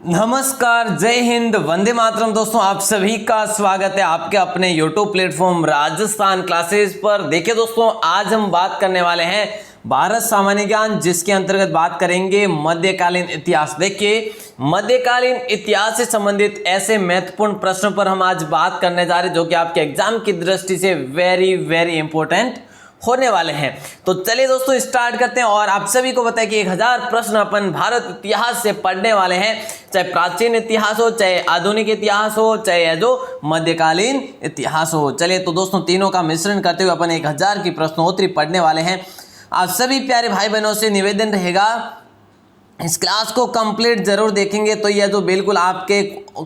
नमस्कार, जय हिंद, वंदे मातरम। दोस्तों, आप सभी का स्वागत है आपके अपने YouTube प्लेटफॉर्म राजस्थान क्लासेस पर। देखिए दोस्तों, आज हम बात करने वाले हैं भारत सामान्य ज्ञान, जिसके अंतर्गत बात करेंगे मध्यकालीन इतिहास। देखिए, मध्यकालीन इतिहास से संबंधित ऐसे महत्वपूर्ण प्रश्नों पर हम आज बात करने जा रहे हैं जो कि आपके एग्जाम की दृष्टि से वेरी इंपॉर्टेंट होने वाले हैं। तो चलिए दोस्तों, स्टार्ट करते हैं। और आप सभी को पता है कि 1000 प्रश्न अपन भारत इतिहास से पढ़ने वाले हैं, चाहे प्राचीन इतिहास हो, चाहे आधुनिक इतिहास हो, चाहे जो मध्यकालीन इतिहास हो। चलिए तो दोस्तों, तीनों का मिश्रण करते हुए अपन 1000 की प्रश्नोत्तरी पढ़ने वाले हैं। आप सभी प्यारे भाई बहनों से निवेदन रहेगा, इस क्लास को कंप्लीट जरूर देखेंगे तो यह जो बिल्कुल आपके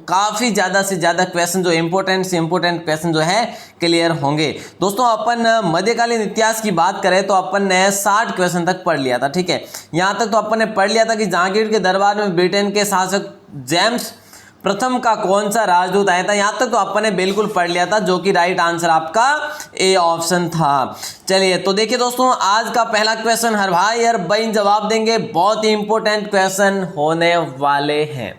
काफ़ी ज़्यादा से ज़्यादा क्वेश्चन जो इंपॉर्टेंट से इंपॉर्टेंट क्वेश्चन जो है क्लियर होंगे। दोस्तों, अपन मध्यकालीन इतिहास की बात करें तो अपन ने 60 क्वेश्चन तक पढ़ लिया था। ठीक है, यहाँ तक तो अपन ने पढ़ लिया था कि जहांगीर के दरबार में ब्रिटेन के शासक जेम्स प्रथम का कौन सा राजदूत आया था। यहाँ तक तो अपन ने बिल्कुल पढ़ लिया था, जो कि राइट आंसर आपका ए ऑप्शन था। चलिए तो देखिए दोस्तों, आज का पहला क्वेश्चन हर भाई हर बहन जवाब देंगे, बहुत ही इंपॉर्टेंट क्वेश्चन होने वाले हैं।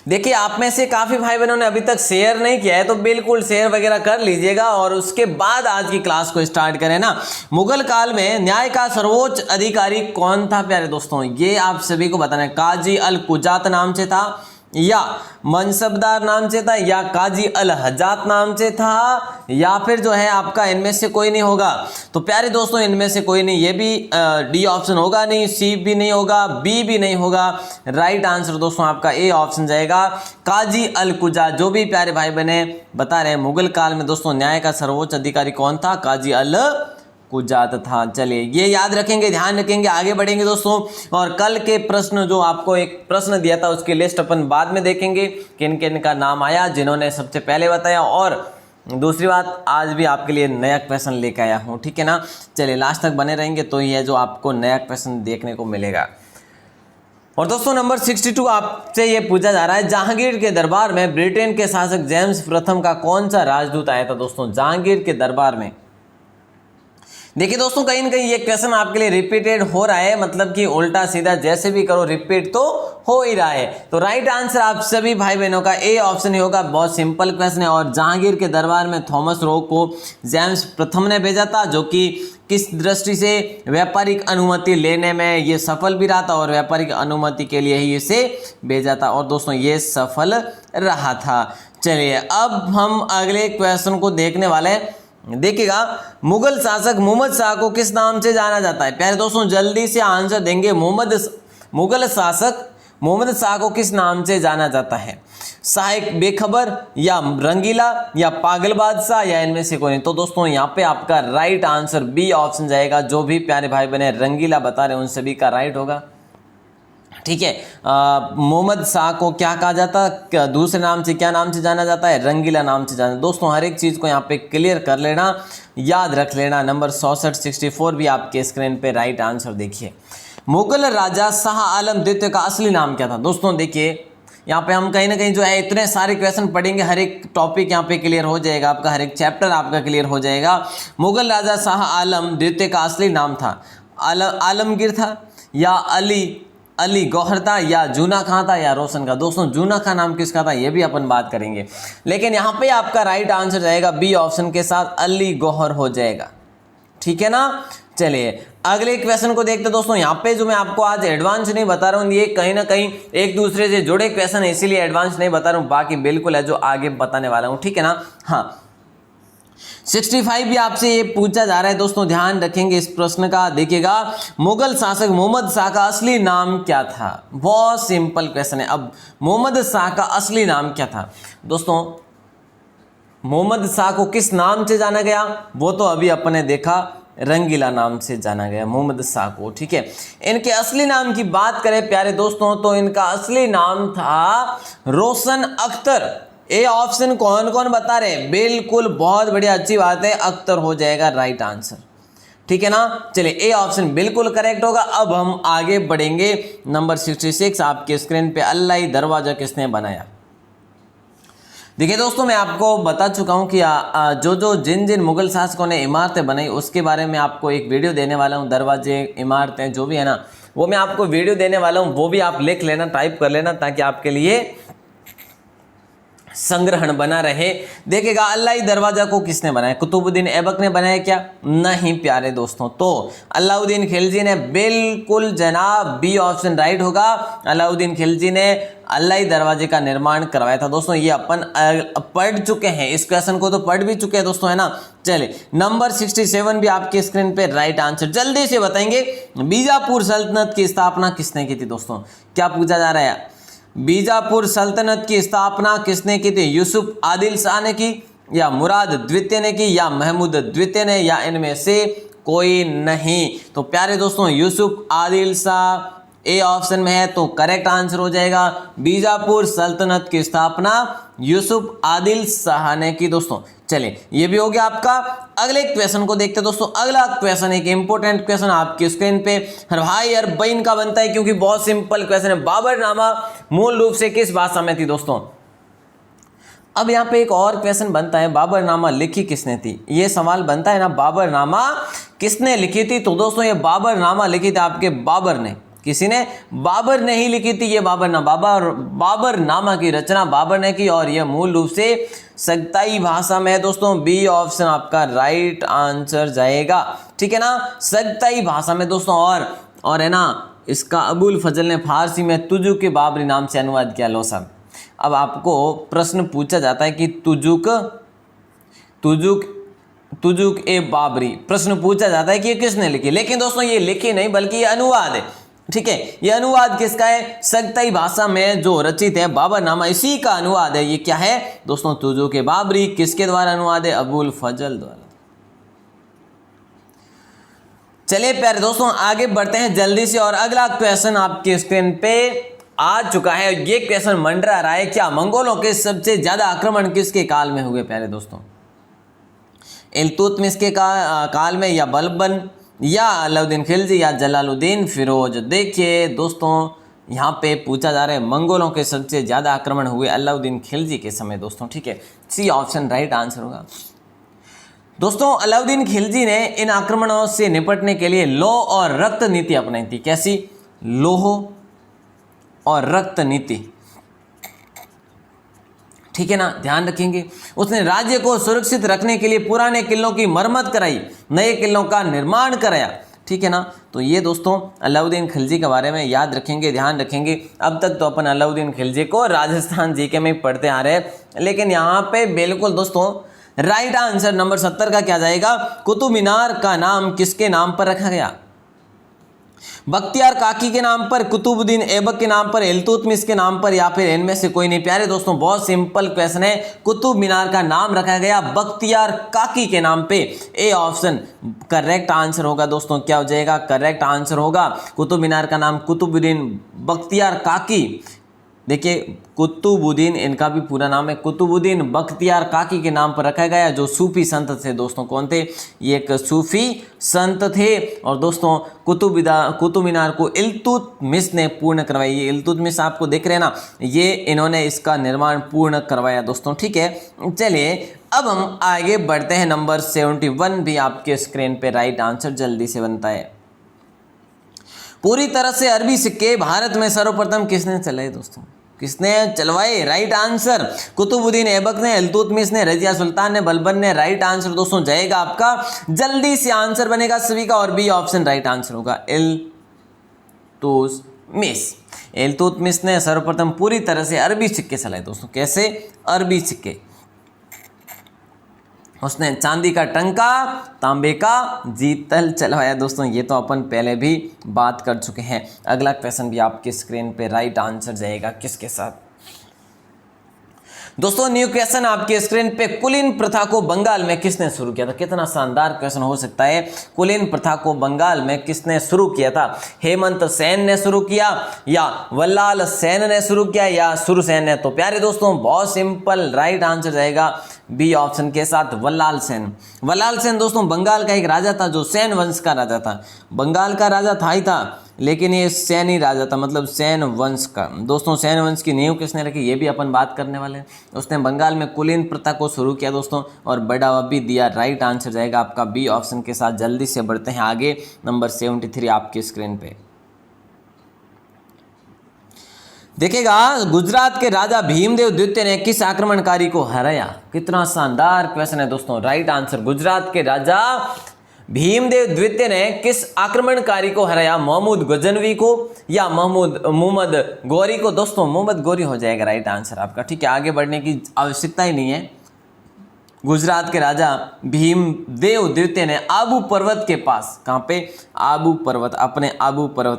देखिए, आप में से काफी भाई बहनों ने अभी तक शेयर नहीं किया है, तो बिल्कुल शेयर वगैरह कर लीजिएगा और उसके बाद आज की क्लास को स्टार्ट करें ना। मुगल काल में न्याय का सर्वोच्च अधिकारी कौन था प्यारे दोस्तों, ये आप सभी को बताना है। काजी अल कुजात नाम से था, या मनसबदार नाम से था, या काजी अल हजात नाम से था, या फिर जो है आपका इनमें से कोई नहीं होगा। तो प्यारे दोस्तों, इनमें से कोई नहीं, ये भी डी ऑप्शन होगा नहीं, सी भी नहीं होगा, बी भी नहीं होगा। राइट आंसर दोस्तों आपका ए ऑप्शन जाएगा, काजी अल कुजात। जो भी प्यारे भाई बहने बता रहे हैं, मुगल काल में दोस्तों न्याय का सर्वोच्च अधिकारी कौन था, काजी अल कुजात था। चलिए ये याद रखेंगे, ध्यान रखेंगे, आगे बढ़ेंगे दोस्तों। और कल के प्रश्न जो आपको एक प्रश्न दिया था उसकी लिस्ट अपन बाद में देखेंगे, किन किन का नाम आया, जिन्होंने सबसे पहले बताया। और दूसरी बात, आज भी आपके लिए नया क्वेश्चन लेकर आया हूँ, ठीक है ना। चलिए लास्ट तक बने रहेंगे तो ये जो आपको नया क्वेश्चन देखने को मिलेगा। और दोस्तों, नंबर 62 आपसे ये पूछा जा रहा है, जहांगीर के दरबार में ब्रिटेन के शासक जेम्स प्रथम का कौन सा राजदूत आया था। दोस्तों, जहांगीर के दरबार में देखिए दोस्तों, कहीं ना कहीं ये क्वेश्चन आपके लिए रिपीटेड हो रहा है, मतलब कि उल्टा सीधा जैसे भी करो रिपीट तो हो ही रहा है। तो राइट आंसर आप सभी भाई बहनों का ए ऑप्शन ही होगा। बहुत सिंपल क्वेश्चन है। और जहांगीर के दरबार में थॉमस रो को जेम्स प्रथम ने भेजा था, जो कि किस दृष्टि से व्यापारिक अनुमति लेने में ये सफल भी रहा था, और व्यापारिक अनुमति के लिए ही इसे भेजा था। और दोस्तों ये सफल रहा था। चलिए अब हम अगले क्वेश्चन को देखने वाले हैं। देखिएगा, मुगल शासक मोहम्मद शाह को किस नाम से जाना जाता है। प्यारे दोस्तों, जल्दी से आंसर देंगे। मुगल शासक मोहम्मद शाह को किस नाम से जाना जाता है, शाह बेखबर, या रंगीला, या पागल बादशाह, या इनमें से कोई नहीं। तो दोस्तों यहाँ पे आपका राइट आंसर बी ऑप्शन जाएगा। जो भी प्यारे भाई बने रंगीला बता रहे हैं उन सभी का राइट होगा, ठीक है। मोहम्मद शाह को क्या कहा जाता, दूसरे नाम से क्या नाम से जाना जाता है, रंगीला नाम से जाना। दोस्तों हर एक चीज़ को यहाँ पे क्लियर कर लेना, याद रख लेना। नंबर 64 भी आपके स्क्रीन पे राइट आंसर देखिए। मुगल राजा शाह आलम द्वितीय का असली नाम क्या था। दोस्तों देखिए, यहाँ पे हम कहीं ना कहीं जो है इतने सारे क्वेश्चन पढ़ेंगे, हर एक टॉपिक यहाँ पे क्लियर हो जाएगा आपका, हर एक चैप्टर आपका क्लियर हो जाएगा। मुगल राजा शाह आलम द्वितीय का असली नाम था आलमगीर था, या अली गौहर था, या जूना खां था, या रोशन का। दोस्तों जूना खां नाम किसका था ये भी अपन बात करेंगे, लेकिन यहाँ पे आपका राइट आंसर जाएगा बी ऑप्शन के साथ, अली गौहर हो जाएगा, ठीक है ना। चलिए अगले क्वेश्चन को देखते दोस्तों। यहाँ पे जो मैं आपको आज एडवांस नहीं बता रहा हूँ, ये कहीं ना कहीं एक दूसरे से जुड़े क्वेश्चन है, इसीलिए एडवांस नहीं बता रहा हूँ, बाकी बिल्कुल है जो आगे बताने वाला हूँ, ठीक है ना। हाँ, 65 भी आपसे ये पूछा जा रहा है दोस्तों, ध्यान रखेंगे इस प्रश्न का। देखिएगा, मुगल शासक मोहम्मद शाह का असली नाम क्या था। बहुत सिंपल क्वेश्चन है। अब मोहम्मद शाह का असली नाम क्या था दोस्तों, मोहम्मद शाह को किस नाम से जाना गया, वो तो अभी अपन ने देखा, रंगीला नाम से जाना गया मोहम्मद शाह को, ठीक है। इनके असली नाम की बात करें प्यारे दोस्तों, तो इनका असली नाम था रोशन अख्तर। ए ऑप्शन कौन कौन बता रहे हैं, बिल्कुल बहुत बढ़िया, अच्छी बात है, अख्तर हो जाएगा राइट आंसर, ठीक है ना। चलिए ए ऑप्शन बिल्कुल करेक्ट होगा। अब हम आगे बढ़ेंगे। नंबर 66 आपके स्क्रीन पे, अल्लाही दरवाजा किसने बनाया। देखिए दोस्तों, मैं आपको बता चुका हूं कि जिन मुगल शासकों ने इमारतें बनाई उसके बारे में आपको एक वीडियो देने वाला हूं। दरवाजे, इमारतें जो भी है ना, वो मैं आपको वीडियो देने वाला हूँ, वो भी आप लिख लेना, टाइप कर लेना, ताकि आपके लिए संग्रहण बना रहे। देखेगा अल्लाही दरवाजा को किसने बनाया? कुतुबुद्दीन ऐबक ने बनाया क्या? नहीं प्यारे दोस्तों। तो अलाउद्दीन खिलजी ने, बिल्कुल जनाब, बी ऑप्शन राइट होगा। अलाउद्दीन खिलजी ने अल्लाही दरवाजे का निर्माण करवाया था। दोस्तों ये अपन पढ़ चुके हैं, इस क्वेश्चन को तो पढ़ भी चुके हैं दोस्तों, है ना। चलिए नंबर 67 भी आपके स्क्रीन पे राइट आंसर। जल्दी से बताएंगे, बीजापुर सल्तनत की स्थापना किसने की थी? दोस्तों क्या पूछा जा रहा है? बीजापुर सल्तनत की स्थापना किसने की थी? यूसुफ आदिल शाह ने की, या मुराद द्वितीय ने की, या महमूद द्वितीय ने, या इनमें से कोई नहीं? तो प्यारे दोस्तों यूसुफ आदिल शाह ए ऑप्शन में है, तो करेक्ट आंसर हो जाएगा। बीजापुर सल्तनत की स्थापना यूसुफ आदिल शाह ने की दोस्तों। चलिए ये भी हो गया आपका। अगले क्वेश्चन को देखते हैं दोस्तों। अगला क्वेश्चन एक इंपॉर्टेंट क्वेश्चन आपकी स्क्रीन पे हर भाई हर बहन का बनता है, क्योंकि बहुत सिंपल क्वेश्चन है। बाबरनामा मूल रूप से किस भाषा में थी दोस्तों? अब यहाँ पे एक और क्वेश्चन बनता है, बाबरनामा लिखी किसने थी? ये सवाल बनता है ना, बाबरनामा किसने लिखी थी? तो दोस्तों ये बाबरनामा लिखी थी आपके बाबर ने। किसी ने? बाबर ने ही लिखी थी ये बाबरनामा की रचना बाबर ने की, और यह मूल रूप से सगताई भाषा में है दोस्तों। बी ऑप्शन आपका राइट आंसर जाएगा, ठीक है ना, सगताई भाषा में दोस्तों। और है ना, इसका अबुल फजल ने फारसी में तुजुक के बाबरी नाम से अनुवाद किया। लो साहब, अब आपको प्रश्न पूछा जाता है कि तुजुक ए बाबरी, प्रश्न पूछा जाता है कि ये किसने लिखी? लेकिन दोस्तों ये लिखी नहीं, बल्कि ये अनुवाद है, ठीक है। ये अनुवाद किसका है? सगताई भाषा में जो रचित है बाबरनामा, इसी का अनुवाद है। ये क्या है दोस्तों? तुजुक ए बाबरी। किसके द्वारा अनुवाद है? अबुल फजल द्वारा। चलिए प्यारे दोस्तों आगे बढ़ते हैं जल्दी से, और अगला क्वेश्चन आपके स्क्रीन पे आ चुका है। ये क्वेश्चन मंडरा रहा है, क्या मंगोलों के सबसे ज्यादा आक्रमण किसके काल में हुए? प्यारे दोस्तों इल्तुतमिश के काल में, या बलबन, या अलाउद्दीन खिलजी, या जलालुद्दीन फिरोज? देखिए दोस्तों यहाँ पे पूछा जा रहा है मंगोलों के सबसे ज़्यादा आक्रमण हुए अलाउद्दीन खिलजी के समय दोस्तों, ठीक है। सी ऑप्शन राइट आंसर होगा दोस्तों। अलाउद्दीन खिलजी ने इन आक्रमणों से निपटने के लिए लौह और रक्त नीति अपनाई थी। कैसी? लौह और रक्त नीति, ठीक है ना, ध्यान रखेंगे। उसने राज्य को सुरक्षित रखने के लिए पुराने किलों की मरम्मत कराई, नए किलों का निर्माण कराया, ठीक है ना। तो ये दोस्तों अलाउद्दीन खिलजी के बारे में याद रखेंगे, ध्यान रखेंगे। अब तक तो अपन अलाउद्दीन खिलजी को राजस्थान जीके में पढ़ते आ रहे हैं, लेकिन यहाँ पे बिल्कुल दोस्तों राइट आंसर नंबर 70 का क्या जाएगा? कुतुब मीनार का नाम किसके नाम पर रखा गया? बख्तियार काकी के नाम पर, कुतुबुद्दीन ऐबक के नाम पर, इल्तुतमिश के नाम पर, या फिर इनमें से कोई नहीं? प्यारे दोस्तों बहुत सिंपल क्वेश्चन है। कुतुब मीनार का नाम रखा गया बख्तियार काकी के नाम पे। ए ऑप्शन करेक्ट आंसर होगा दोस्तों। क्या हो जाएगा? करेक्ट आंसर होगा। कुतुब मीनार का नाम कुतुबुद्दीन बख्तियार काकी, देखिए कुतुबुद्दीन इनका भी पूरा नाम है, कुतुबुद्दीन बख्तियार काकी के नाम पर रखा गया, जो सूफी संत थे दोस्तों। कौन थे? ये एक सूफी संत थे। और दोस्तों कुतुब मीनार को इल्तुतमिश ने पूर्ण करवाई। ये इल्तुतमिश आपको देख रहे हैं ना, ये इन्होंने इसका निर्माण पूर्ण करवाया दोस्तों, ठीक है। चलिए अब हम आगे बढ़ते हैं। नंबर 71 भी आपके स्क्रीन पे राइट आंसर जल्दी से बनता है। पूरी तरह से अरबी सिक्के भारत में सर्वप्रथम किसने चलाए दोस्तों? किसने चलवाए? राइट आंसर कुतुबुद्दीन ऐबक ने, इल्तुतमिश ने, रजिया सुल्तान ने, बलबन ने। राइट आंसर दोस्तों जाएगा आपका, जल्दी से आंसर बनेगा सभी का, और बी ऑप्शन राइट आंसर होगा इल्तुतमिश ने सर्वप्रथम पूरी तरह से अरबी सिक्के चलाए दोस्तों। कैसे? अरबी सिक्के। उसने चांदी का टंका, तांबे का जीतल चलवाया दोस्तों। ये तो अपन पहले भी बात कर चुके हैं। अगला क्वेश्चन भी आपके स्क्रीन पे राइट आंसर जाएगा किसके साथ दोस्तों? न्यू क्वेश्चन आपके स्क्रीन पे। कुलीन प्रथा को बंगाल में किसने शुरू किया था? कितना शानदार क्वेश्चन हो सकता है। कुलीन प्रथा को बंगाल में किसने शुरू किया था? हेमंत सेन ने शुरू किया, या वल्लाल सेन ने शुरू किया, या सुरसेन ने? तो प्यारे दोस्तों बहुत सिंपल, राइट आंसर जाएगा बी ऑप्शन के साथ, वल्लाल सेन। वल्लाल सेन दोस्तों बंगाल का एक राजा था, जो सैन वंश का राजा था। बंगाल का राजा था ही था, लेकिन ये सैनी राजा था, मतलब सैन वंश का। दोस्तों सैन वंश की नींव किसने रखी, ये भी अपन बात करने वाले हैं। उसने बंगाल में कुलीन प्रथा को शुरू किया दोस्तों, और बढ़ावा भी दिया। राइट आंसर जाएगा आपका बी ऑप्शन के साथ। जल्दी से बढ़ते हैं आगे। नंबर 73 आपकी स्क्रीन पे। देखिएगा, गुजरात के राजा भीमदेव द्वितीय ने किस आक्रमणकारी को हराया? कितना शानदार क्वेश्चन है दोस्तों। राइट आंसर, गुजरात के राजा भीमदेव द्वितीय ने किस आक्रमणकारी को हराया? महमूद गजनवी को या मोहम्मद गौरी को? दोस्तों मोहम्मद गौरी हो जाएगा राइट आंसर आपका। ठीक है, आगे बढ़ने की आवश्यकता ही नहीं है। गुजरात के राजा भीमदेव द्वितीय ने आबू पर्वत के पास, कहाँ पे? आबू पर्वत,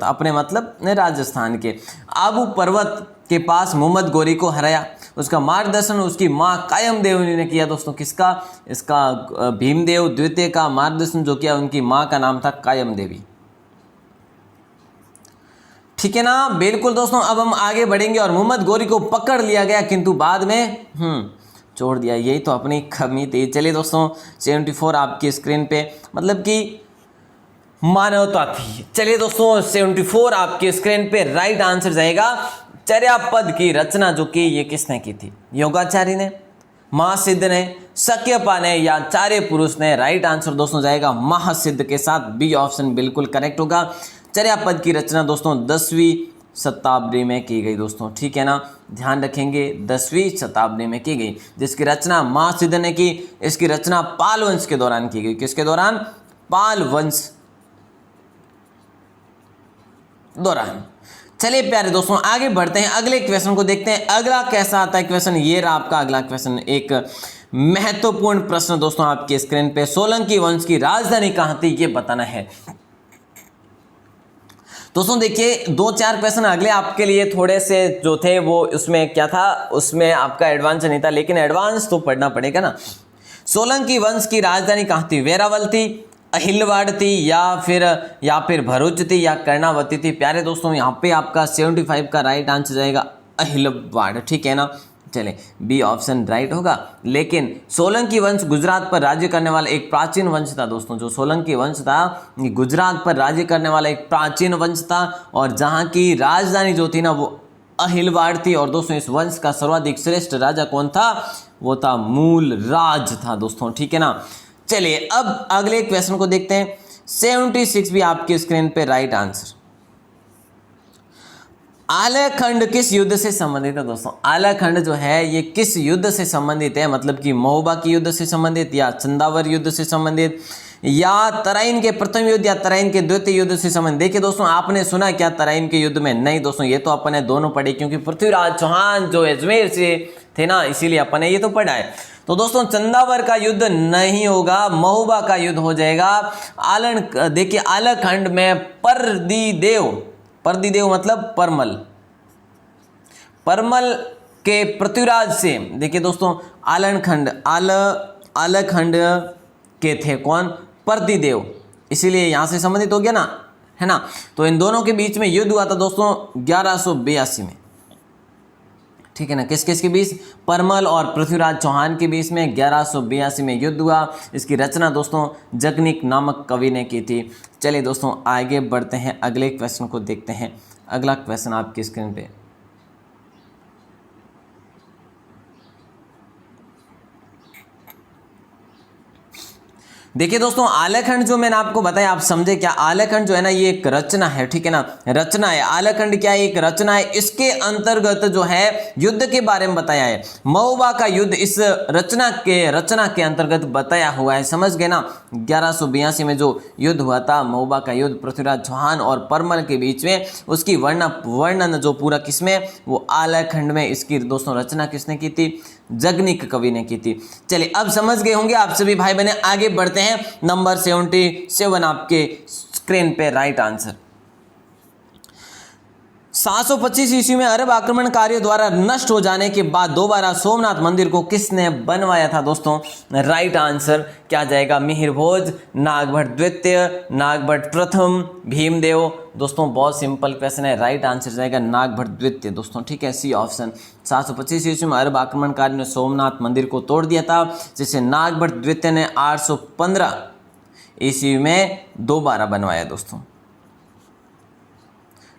अपने मतलब राजस्थान के आबू पर्वत के पास मोहम्मद गौरी को हराया। उसका मार्गदर्शन उसकी माँ कायम देवी ने किया। दोस्तों किसका? इसका भीमदेव द्वितीय का मार्गदर्शन जो किया उनकी माँ का नाम था कायम देवी। ठीक है ना, बिल्कुल दोस्तों। अब हम आगे बढ़ेंगे और मोहम्मद गौरी को पकड़ लिया गया किंतु बाद में छोड़ दिया। यही तो अपनी कमी थी। चलिए दोस्तों, 74 आपकी स्क्रीन पे, मतलब कि मानवता थी। चलिए दोस्तों, 74 आपकी स्क्रीन पे राइट आंसर जाएगा चर्या पद की रचना जो कि ये किसने की थी? योगाचारी ने, महासिद्ध ने, शक्यपा ने या चार्य पुरुष ने? राइट आंसर दोस्तों जाएगा महासिद्ध के साथ, बी ऑप्शन बिल्कुल करेक्ट होगा। चर्या पद की रचना दोस्तों 10वीं शताब्दी में की गई दोस्तों। ठीक है ना, ध्यान रखेंगे, 10वीं शताब्दी में की गई, जिसकी रचना महासिद्ध ने की। इसकी रचना पाल वंश के दौरान की गई। किसके दौरान? पाल वंश दौरान। चलिए प्यारे दोस्तों, आगे बढ़ते हैं, अगले क्वेश्चन को देखते हैं। अगला कैसा आता है क्वेश्चन? ये रहा आपका अगला क्वेश्चन, एक महत्वपूर्ण प्रश्न दोस्तों आपकी स्क्रीन पे। सोलंकी वंश की राजधानी कहाँ थी ये बताना है। दोस्तों देखिए, 2-4 क्वेश्चन अगले आपके लिए थोड़े से जो थे वो उसमें क्या था, उसमें आपका एडवांस नहीं था, लेकिन एडवांस तो पढ़ना पड़ेगा ना। सोलंकी वंश की राजधानी कहाँ थी? वेरावल थी, अहिलवाड़ थी या फिर भरूच थी या कर्णावती थी? प्यारे दोस्तों यहाँ पे आपका 75 का राइट आंसर जाएगा अहिलवाड़। ठीक है ना, चले बी ऑप्शन राइट होगा। लेकिन सोलंकी वंश गुजरात पर राज्य करने वाला एक प्राचीन वंश था दोस्तों। जो सोलंकी वंश था गुजरात पर राज्य करने वाला एक प्राचीन वंश था, और जहाँ की राजधानी जो थी ना वो अहिलवाड़ थी। और दोस्तों इस वंश का सर्वाधिक श्रेष्ठ राजा कौन था? वो था मूलराज था दोस्तों। ठीक है ना, चलिए अब अगले क्वेश्चन को देखते हैं। 76 भी आपकी स्क्रीन पे राइट आंसर। आलाखंड किस युद्ध से संबंधित है दोस्तों? आलाखंड जो है ये किस युद्ध से संबंधित है? मतलब कि महोबा की युद्ध से संबंधित, या चंदावर युद्ध से संबंधित, या तराइन के प्रथम युद्ध या तराइन के द्वितीय युद्ध से संबंधित? देखिए दोस्तों, आपने सुना क्या तराइन के युद्ध में? नहीं दोस्तों, ये तो अपन ने दोनों पढ़े, क्योंकि पृथ्वीराज चौहान जो अजमेर से थे ना, इसीलिए अपन ने ये तो पढ़ा है। तो दोस्तों चंदावर का युद्ध नहीं होगा, महोबा का युद्ध हो जाएगा। देखिए आलाखंड में परदिदेव मतलब परमल के पृथ्वीराज से, देखिए दोस्तों आलाखंड के थे कौन? परदिदेव, इसीलिए यहां से संबंधित हो गया ना, है ना। तो इन दोनों के बीच में युद्ध हुआ था दोस्तों 1182 में। ठीक है ना, किस किस के बीच? परमल और पृथ्वीराज चौहान के बीच में 1182 में युद्ध हुआ। इसकी रचना दोस्तों जगनिक नामक कवि ने की थी। चलिए दोस्तों आगे बढ़ते हैं, अगले क्वेश्चन को देखते हैं। अगला क्वेश्चन आपकी स्क्रीन पे। देखिए दोस्तों, आलाखंड जो मैंने आपको बताया, आप समझे क्या? आलाखंड जो है ना ये एक रचना है। ठीक है ना, रचना है। आलाखंड क्या है? एक रचना है। इसके अंतर्गत जो है युद्ध के बारे में बताया है। महोबा का युद्ध इस रचना के अंतर्गत बताया हुआ है। समझ गए ना? 1182 में जो युद्ध हुआ था महोबा का युद्ध पृथ्वीराज चौहान और परमल के बीच में, उसकी वर्णन जो पूरा किसमें? वो आलाखंड में। इसकी दोस्तों रचना किसने की थी? जगनिक कवि ने की थी। चलिए अब समझ गए होंगे आप सभी भाई बहने। आगे बढ़ते हैं, नंबर 77 आपके स्क्रीन पे राइट आंसर। 725 ईस्वी में अरब आक्रमणकारियों द्वारा नष्ट हो जाने के बाद दोबारा सोमनाथ मंदिर को किसने बनवाया था दोस्तों? राइट आंसर क्या जाएगा? मिहिर भोज, नागभट्ट द्वितीय, नागभट्ट प्रथम, भीमदेव। दोस्तों बहुत सिंपल क्वेश्चन है, राइट आंसर जाएगा नागभट्ट द्वितीय दोस्तों। ठीक है, सी ऑप्शन। 725 ईस्वी में अरब आक्रमणकारियों ने सोमनाथ मंदिर को तोड़ दिया था, जिसे नागभट्ट द्वितीय ने 815 ईस्वी में दोबारा बनवाया दोस्तों।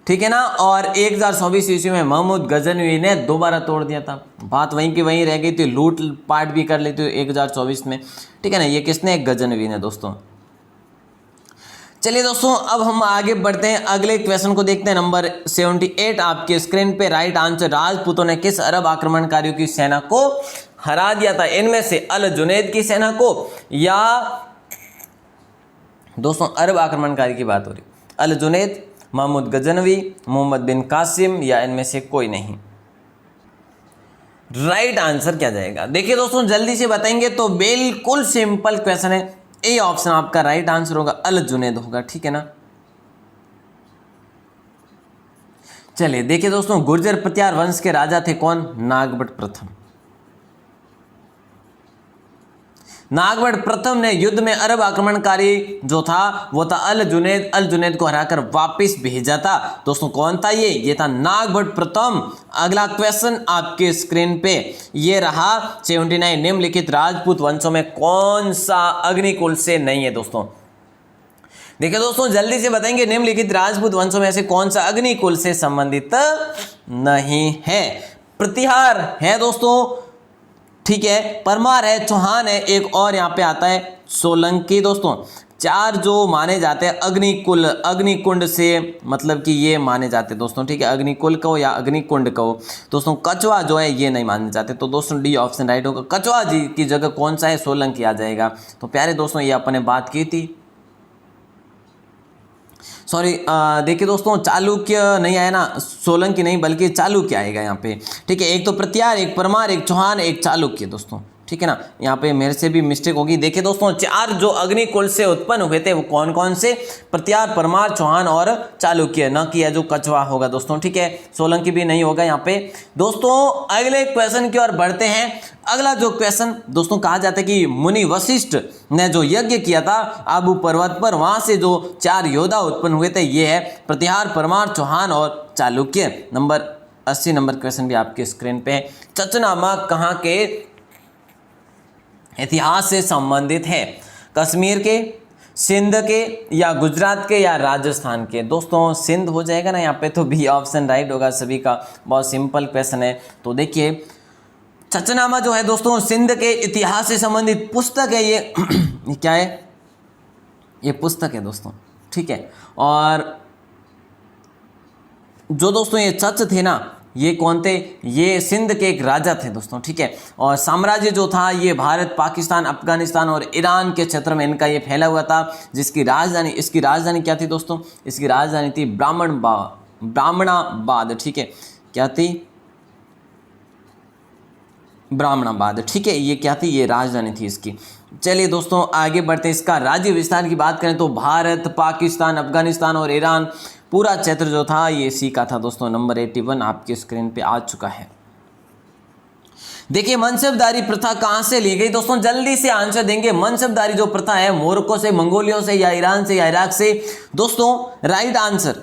ठीक है ना, और 1024 ईस्वी में महमूद गजनवी ने दोबारा तोड़ दिया था। बात वहीं की वहीं रह गई थी, लूट पाट भी कर लेती 1024 में। ठीक है ना, ये किसने? गजनवी ने दोस्तों। चलिए दोस्तों, अब हम आगे बढ़ते हैं, अगले क्वेश्चन को देखते हैं। नंबर 78 आपके स्क्रीन पे। राइट आंसर, राजपूतों ने किस अरब आक्रमणकारियों की सेना को हरा दिया था? इनमें से अल जुनैद की सेना को, या दोस्तों अरब आक्रमणकारी की बात हो रही, अल जुनैद, महमूद गजनवी, मोहम्मद बिन कासिम, या इनमें से कोई नहीं। राइट आंसर क्या जाएगा? देखिए दोस्तों, जल्दी से बताएंगे तो बिल्कुल सिंपल क्वेश्चन है, ए ऑप्शन आपका राइट आंसर होगा, अल जुनैद होगा, ठीक है ना। चलिए देखिए दोस्तों, गुर्जर प्रत्यार वंश के राजा थे कौन? नागभट्ट प्रथम। नागभट्ट प्रथम ने युद्ध में अरब आक्रमणकारी जो था वो था अल जुनैद। अल जुनैद को हराकर वापस भेजा था। दोस्तों कौन था ये था नागभट्ट प्रथम। अगला क्वेश्चन आपके स्क्रीन पे ये रहा 79। निम्नलिखित राजपूत वंशों में कौन सा अग्निकुल से नहीं है? दोस्तों देखिए दोस्तों, जल्दी से बताएंगे, निम्नलिखित राजपूत वंशों में से कौन सा अग्निकुल से संबंधित नहीं है? प्रतिहार है दोस्तों, ठीक है, परमार है, चौहान है, एक और यहाँ पे आता है सोलंकी। दोस्तों चार जो माने जाते हैं अग्निकुल, अग्निकुंड से मतलब कि ये माने जाते हैं दोस्तों, ठीक है, अग्निकुल कहो या अग्निकुंड कहो। दोस्तों कछवा जो है ये नहीं माने जाते, तो दोस्तों डी ऑप्शन राइट होगा। कछवा जी की जगह कौन सा है? सोलंकी आ जाएगा। तो प्यारे दोस्तों, ये अपन ने बात की थी, सॉरी देखिए दोस्तों, चालुक्य नहीं आया ना, सोलंकी नहीं बल्कि चालुक्य आएगा यहाँ पे, ठीक है। एक तो प्रत्यार, एक परमार, एक चौहान, एक चालुक्य दोस्तों, ठीक है ना। यहाँ पे मेरे से भी मिस्टेक होगी। देखिए दोस्तों, चार जो अग्निकुल से उत्पन्न हुए थे वो कौन कौन से? प्रत्यार, परमार, चौहान और चालुक्य, न कि जो कछवा होगा दोस्तों, ठीक है। सोलंकी भी नहीं होगा यहाँ पे। दोस्तों अगले क्वेश्चन की ओर बढ़ते हैं। अगला जो क्वेश्चन दोस्तों, कहा जाता है कि मुनि वशिष्ठ ने जो यज्ञ किया था आबू पर्वत पर, वहां से जो चार योद्धा उत्पन्न हुए थे ये है प्रतिहार, परमार, चौहान और चालुक्य। नंबर 80 नंबर क्वेश्चन भी आपके स्क्रीन पे। चचनामा कहाँ के इतिहास से संबंधित है? कश्मीर के, सिंध के, या गुजरात के, या राजस्थान के? दोस्तों सिंध हो जाएगा ना यहाँ पे, तो बी ऑप्शन राइट होगा सभी का। बहुत सिंपल क्वेश्चन है। तो देखिए चचनामा जो है दोस्तों सिंध के इतिहास से संबंधित पुस्तक है ये ये क्या है? ये पुस्तक है दोस्तों, ठीक है। और जो दोस्तों ये चच थे ना, ये कौन थे? ये सिंध के एक राजा थे दोस्तों, ठीक है। और साम्राज्य जो था ये भारत, पाकिस्तान, अफगानिस्तान और ईरान के क्षेत्र में इनका ये फैला हुआ था, जिसकी राजधानी, इसकी राजधानी क्या थी दोस्तों? इसकी राजधानी थी ब्राह्मणाबाद, ठीक है। क्या थी? ब्राह्मणाबाद, ठीक है। ये क्या थी? ये राजधानी थी इसकी। चलिए दोस्तों आगे बढ़ते हैं। इसका राज्य विस्तार की बात करें तो भारत, पाकिस्तान, अफगानिस्तान और ईरान पूरा क्षेत्र जो था ये इसी का था दोस्तों। नंबर 81 आपके स्क्रीन पे आ चुका है। देखिए मनसबदारी प्रथा कहां से ली गई? दोस्तों जल्दी से आंसर देंगे। मनसबदारी जो प्रथा है मोरक्को से, मंगोलिया से, या ईरान से, या इराक से? दोस्तों राइट आंसर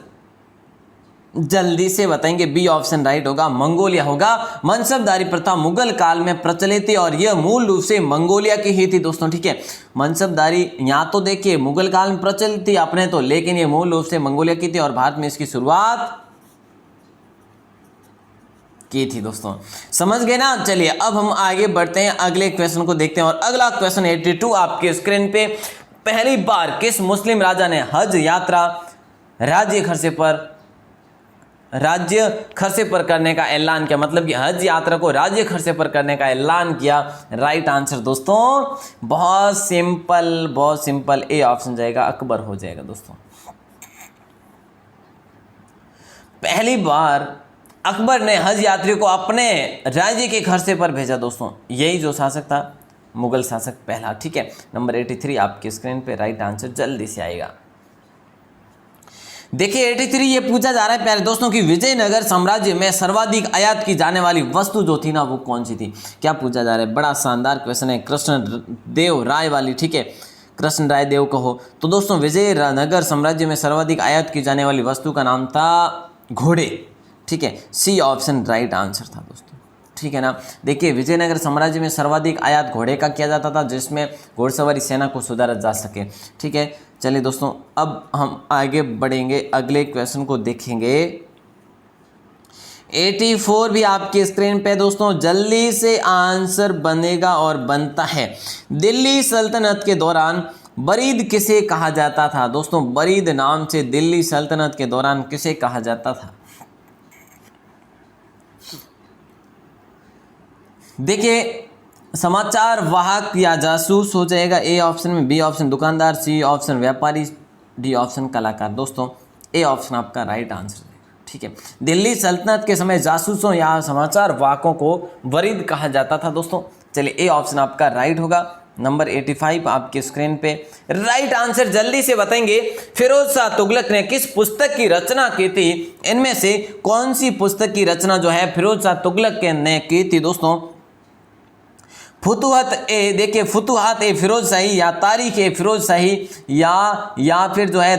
जल्दी से बताएंगे, बी ऑप्शन राइट होगा, मंगोलिया होगा। मनसबदारी प्रथा मुगल काल में प्रचलित थी और यह मूल रूप से मंगोलिया की ही थी दोस्तों, ठीक है। मनसबदारी यहाँ तो देखिए मुगल काल में प्रचलित थी अपने तो, लेकिन ये मूल रूप से मंगोलिया की थी और भारत में इसकी शुरुआत की थी दोस्तों। समझ गए ना? चलिए अब हम आगे बढ़ते हैं, अगले क्वेश्चन को देखते हैं। और अगला क्वेश्चन 82 आपके स्क्रीन पे। पहली बार किस मुस्लिम राजा ने हज यात्रा राज्य खर्चे पर करने का ऐलान किया? मतलब कि हज यात्रा को राज्य खर्चे पर करने का ऐलान किया। राइट आंसर दोस्तों बहुत सिंपल, ए ऑप्शन जाएगा, अकबर हो जाएगा दोस्तों। पहली बार अकबर ने हज यात्री को अपने राज्य के खर्चे पर भेजा दोस्तों। यही जो शासक था मुगल शासक पहला, ठीक है। नंबर 83 आपके स्क्रीन पे राइट आंसर जल्दी से आएगा। देखिए 83 ये पूछा जा रहा है प्यारे दोस्तों कि विजयनगर साम्राज्य में सर्वाधिक आयात की जाने वाली वस्तु जो थी ना वो कौन सी थी? क्या पूछा जा रहा है? बड़ा शानदार क्वेश्चन है, कृष्ण देव राय वाली, ठीक है, कृष्ण राय देव कहो। तो दोस्तों विजयनगर साम्राज्य में सर्वाधिक आयात की जाने वाली वस्तु का नाम था घोड़े, ठीक है। सी ऑप्शन राइट आंसर था दोस्तों, ठीक है ना। देखिए विजयनगर साम्राज्य में सर्वाधिक आयात घोड़े का किया जाता था, जिसमें घोड़सवारी सेना को सुधारा जा सके, ठीक है। चलिए दोस्तों अब हम आगे बढ़ेंगे, अगले क्वेश्चन को देखेंगे। 84 भी आपकी स्क्रीन पे दोस्तों, जल्दी से आंसर बनेगा और बनता है। दिल्ली सल्तनत के दौरान बरीद किसे कहा जाता था दोस्तों? बरीद नाम से दिल्ली सल्तनत के दौरान किसे कहा जाता था? देखिए, समाचार वाहक या जासूस हो जाएगा ए ऑप्शन में, बी ऑप्शन दुकानदार, सी ऑप्शन व्यापारी, डी ऑप्शन कलाकार। दोस्तों ए ऑप्शन आपका राइट आंसर है, ठीक है। दिल्ली सल्तनत के समय जासूसों या समाचार वाहकों को बरीद कहा जाता था दोस्तों। चलिए ए ऑप्शन आपका राइट होगा। नंबर 85 आपके स्क्रीन पे राइट आंसर जल्दी से बताएंगे। फिरोज शाह तुगलक ने किस पुस्तक की रचना की थी? इनमें से कौन सी पुस्तक की रचना जो है फिरोज शाह तुगलक ने की थी दोस्तों? फुतुहत ए, देखिए फुतुहात ए फिरोज शाही, या तारीख ए फिरोज शाही, या फिर जो है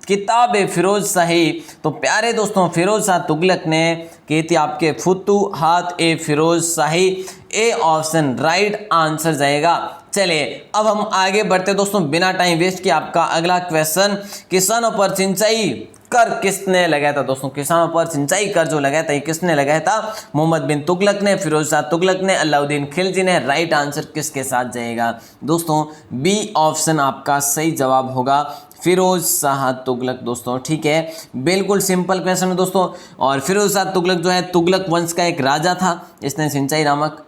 किताब ए फिरोज शाही। तो प्यारे दोस्तों फिरोज शाह तुगलक ने की थी आपके फुतुहात ए फिरोज शाही। ए ऑप्शन राइट आंसर जाएगा। चलिए अब हम आगे बढ़ते दोस्तों बिना टाइम वेस्ट किए। आपका अगला क्वेश्चन, किसानों पर सिंचाई कर किसने लगाया था दोस्तों? किसानों पर सिंचाई कर जो लगाया था ये किसने लगाया था? मोहम्मद बिन तुगलक ने, फिरोज शाह तुगलक ने, अलाउद्दीन खिलजी ने। राइट आंसर किसके साथ जाएगा दोस्तों? बी ऑप्शन आपका सही जवाब होगा, फिरोज शाह तुगलक दोस्तों, ठीक है। बिल्कुल सिंपल क्वेश्चन है दोस्तों। और फिरोज शाह तुगलक जो है तुगलक वंश का एक राजा था, इसने सिंचाई नामक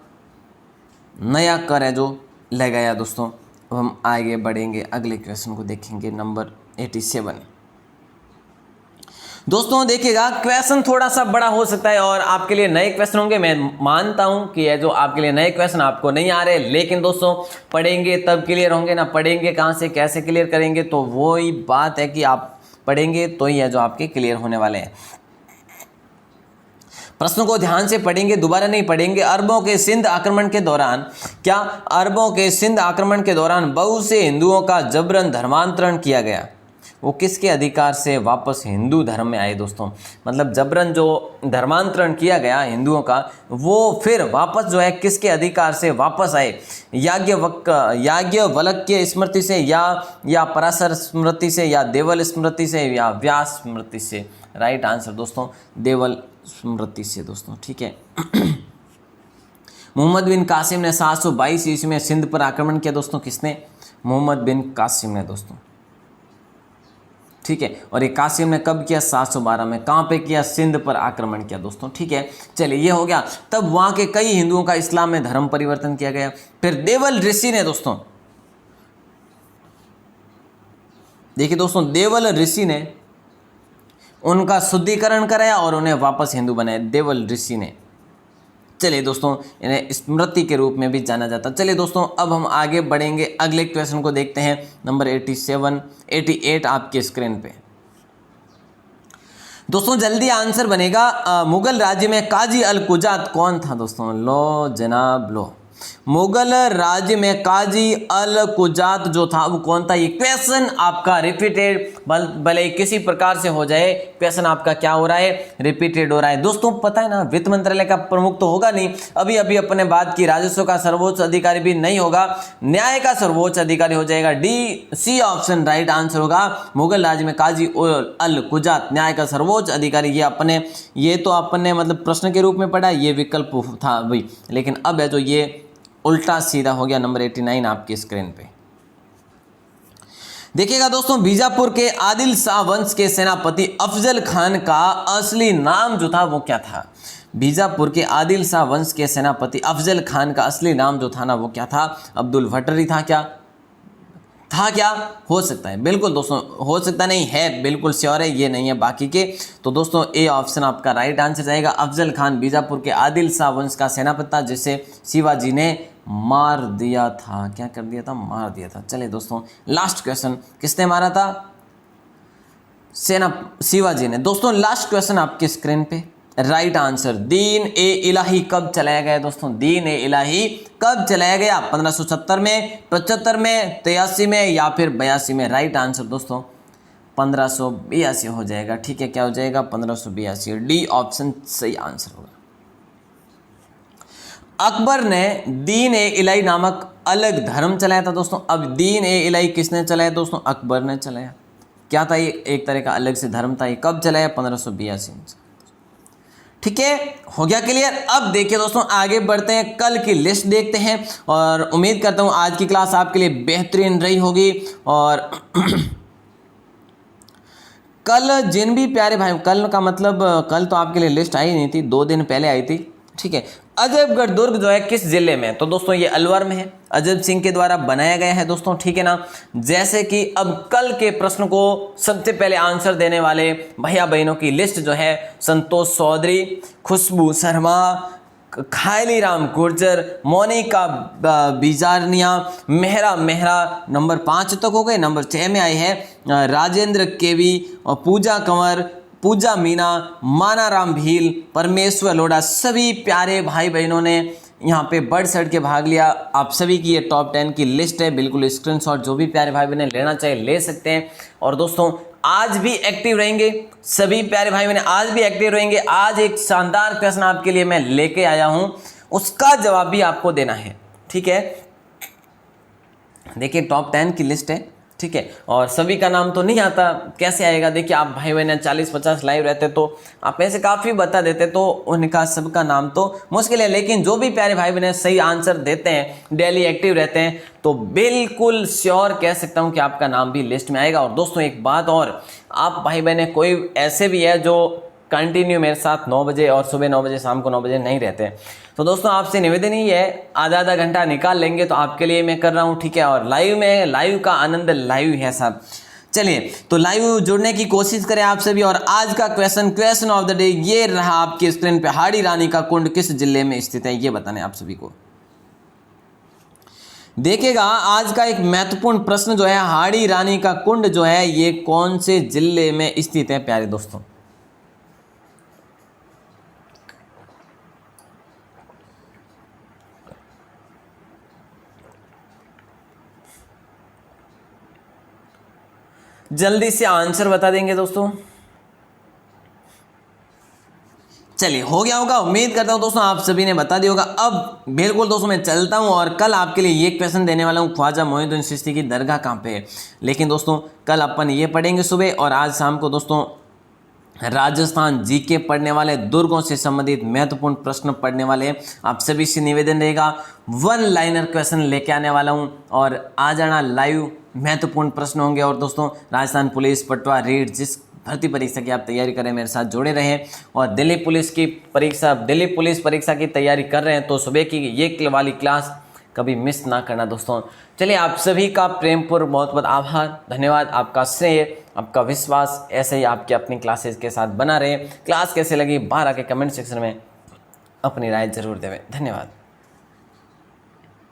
नया कर है जो लगाया दोस्तों। अब हम आगे बढ़ेंगे, अगले क्वेश्चन को देखेंगे, नंबर 87। दोस्तों देखिएगा क्वेश्चन थोड़ा सा बड़ा हो सकता है और आपके लिए नए क्वेश्चन होंगे। मैं मानता हूं कि ये जो आपके लिए नए क्वेश्चन आपको नहीं आ रहे, लेकिन दोस्तों पढ़ेंगे तब क्लियर होंगे ना। पढ़ेंगे कहां से कैसे क्लियर करेंगे? तो वो ही बात है कि आप पढ़ेंगे तो ही है जो आपके क्लियर होने वाले हैं। प्रश्नों को ध्यान से पढ़ेंगे, दोबारा नहीं पढ़ेंगे। अरबों के सिंध आक्रमण के दौरान, क्या अरबों के सिंध आक्रमण के दौरान बहुत से हिंदुओं का जबरन धर्मांतरण किया गया? वो किसके अधिकार से वापस हिंदू धर्म में आए दोस्तों? मतलब जबरन जो धर्मांतरण किया गया हिंदुओं का, वो फिर वापस जो है किसके अधिकार से वापस आए? याज्ञवल्क्य स्मृति से, या पराशर स्मृति से, या देवल स्मृति से, या व्यास स्मृति से? राइट आंसर दोस्तों देवल स्मृति से दोस्तों, ठीक है। मोहम्मद बिन कासिम ने 722 ईस्वी में सिंध पर आक्रमण किया दोस्तों। किसने? मोहम्मद बिन कासिम ने दोस्तों, ठीक है। और ये कासिम ने कब किया? 712 में। कहाँ पे किया? सिंध पर आक्रमण किया दोस्तों, ठीक है। चलिए ये हो गया। तब वहां के कई हिंदुओं का इस्लाम में धर्म परिवर्तन किया गया। फिर देवल ऋषि ने दोस्तों, देखिए दोस्तों देवल ऋषि ने उनका शुद्धिकरण कराया और उन्हें वापस हिंदू बनाया, देवल ऋषि ने। चलिए दोस्तों इन्हें स्मृति के रूप में भी जाना जाता। चलिए दोस्तों अब हम आगे बढ़ेंगे, अगले क्वेश्चन को देखते हैं, नंबर 88 आपके स्क्रीन पे। दोस्तों जल्दी आंसर बनेगा। मुगल राज्य में काजी अल कुजात कौन था दोस्तों? लो जनाब लो, मुगल राज्य में काजी अल कुजात जो था वो कौन था? ये क्वेश्चन आपका रिपीटेड, भले किसी प्रकार से हो जाए, क्वेश्चन आपका क्या हो रहा है? रिपीटेड हो रहा है दोस्तों। पता है ना वित्त मंत्रालय का प्रमुख तो होगा नहीं, अभी अभी अपने बात की, राजस्व का सर्वोच्च अधिकारी भी नहीं होगा, न्याय का सर्वोच्च अधिकारी हो जाएगा। D C option right answer होगा। मुगल राज्य में काजी अल कुजात न्याय का सर्वोच्च अधिकारी, ये तो अपने मतलब प्रश्न के रूप में पढ़ा, ये विकल्प था भाई, लेकिन अब है जो ये उल्टा सीधा हो गया। नंबर 89 आपकी स्क्रीन पे देखिएगा दोस्तों। बीजापुर के आदिल शाह वंश के सेनापति अफजल खान का असली नाम जो था वो क्या था? बीजापुर के आदिल शाह वंश के सेनापति अफजल खान का असली नाम जो था ना वो क्या था? अब्दुल भट्टरी था क्या हो सकता है? बिल्कुल दोस्तों हो सकता नहीं है, बिल्कुल श्योर है, ये नहीं है बाकी के। तो दोस्तों ए ऑप्शन आपका राइट आंसर जाएगा। अफजल खान बीजापुर के आदिल शाह वंश का सेनापति था जिसे शिवाजी ने मार दिया था। क्या कर दिया था? मार दिया था। चलिए दोस्तों लास्ट क्वेश्चन, किसने मारा था? शिवाजी ने। दोस्तों लास्ट क्वेश्चन आपकी स्क्रीन पे, राइट आंसर दीन ए इलाही कब चलाया गया दोस्तों? दीन ए इलाही कब चलाया गया? 1570 में, 75 में, 83 में, या फिर 82 में? राइट आंसर दोस्तों 1582 हो जाएगा, ठीक है। क्या हो जाएगा? 1582, डी ऑप्शन सही आंसर होगा। अकबर ने दीन ए इलाही नामक अलग धर्म चलाया था दोस्तों। अब दीन ए इलाही किसने चलाया दोस्तों? अकबर ने चलाया। क्या था ये? एक तरह का अलग से धर्म था। ये कब चलाया? 1582 में। ठीक है, हो गया क्लियर। अब देखिए दोस्तों आगे बढ़ते हैं, कल की लिस्ट देखते हैं और उम्मीद करता हूं आज की क्लास आपके लिए बेहतरीन रही होगी। और कल जिन भी प्यारे भाई, कल का मतलब कल तो आपके लिए लिस्ट आई नहीं थी, 2 दिन पहले आई थी, ठीक है। अजबगढ़ दुर्ग जो है किस जिले में है, तो दोस्तों ये अलवर में है, अजब सिंह के द्वारा बनाया गया है दोस्तों, ठीक है ना। जैसे कि अब कल के प्रश्न को सबसे पहले आंसर देने वाले भैया बहनों की लिस्ट जो है, संतोष चौधरी, खुशबू शर्मा, खायली राम गुर्जर, मोनिका बिजारनिया, मेहरा नंबर 5 तक हो गए। नंबर 6 में आई है राजेंद्र केवी और पूजा कंवर, पूजा मीना, मानाराम भील, परमेश्वर लोढ़ा। सभी प्यारे भाई बहनों ने यहाँ पे बढ़ चढ़ के भाग लिया। आप सभी की ये टॉप 10 की लिस्ट है, बिल्कुल स्क्रीनशॉट जो भी प्यारे भाई बहनें लेना चाहिए ले सकते हैं। और दोस्तों आज भी एक्टिव रहेंगे, सभी प्यारे भाई बहनें आज भी एक्टिव रहेंगे। आज एक शानदार क्वेश्चन आपके लिए मैं लेके आया हूँ, उसका जवाब भी आपको देना है, ठीक है। देखिए टॉप 10 की लिस्ट है, ठीक है, और सभी का नाम तो नहीं आता, कैसे आएगा। देखिए आप भाई बहन 40-50 लाइव रहते तो आप ऐसे काफ़ी बता देते, तो उनका सबका नाम तो मुश्किल है। लेकिन जो भी प्यारे भाई बहन सही आंसर देते हैं, डेली एक्टिव रहते हैं, तो बिल्कुल श्योर कह सकता हूं कि आपका नाम भी लिस्ट में आएगा। और दोस्तों एक बात और, आप भाई बहन कोई ऐसे भी है जो कंटिन्यू मेरे साथ 9 बजे और सुबह 9 बजे शाम को 9 बजे नहीं रहते, तो दोस्तों आपसे निवेदन ही है, आधा घंटा निकाल लेंगे तो आपके लिए मैं कर रहा हूँ, ठीक है। और लाइव में, लाइव का आनंद लाइव है साहब। चलिए तो लाइव जुड़ने की कोशिश करें आप सभी। और आज का क्वेश्चन ऑफ द डे ये रहा आपकी स्क्रीन पे, हाड़ी रानी का कुंड किस जिले में स्थित है, ये बताने आप सभी को। देखिएगा आज का एक महत्वपूर्ण प्रश्न जो है, हाड़ी रानी का कुंड जो है ये कौन से जिले में स्थित है प्यारे दोस्तों। जल्दी से आंसर बता देंगे दोस्तों। चलिए हो गया होगा, उम्मीद करता हूं दोस्तों आप सभी ने बता दिया होगा। अब बिल्कुल दोस्तों मैं चलता हूं और कल आपके लिए ये क्वेश्चन देने वाला हूं, ख्वाजा मोइनुद्दीन चिश्ती की दरगाह कहां पे है। लेकिन दोस्तों कल अपन ये पढ़ेंगे सुबह, और आज शाम को दोस्तों राजस्थान जीके पढ़ने वाले, दुर्गों से संबंधित महत्वपूर्ण प्रश्न पढ़ने वाले। आप सभी से निवेदन रहेगा, 1 लाइनर क्वेश्चन लेके आने वाला हूं और आ जाना लाइव, महत्वपूर्ण प्रश्न होंगे। और दोस्तों राजस्थान पुलिस, पटवा, रीड, जिस भर्ती परीक्षा की आप तैयारी करें मेरे साथ जुड़े रहें। और दिल्ली पुलिस परीक्षा की तैयारी कर रहे हैं तो सुबह की ये वाली क्लास कभी मिस ना करना दोस्तों। चलिए आप सभी का प्रेमपूर्ण बहुत बहुत आभार, धन्यवाद। आपका स्नेह, आपका विश्वास ऐसे ही आपके अपनी क्लासेस के साथ बना रहे। क्लास कैसे लगी बाहर आके कमेंट सेक्शन में अपनी राय जरूर देवें। धन्यवाद।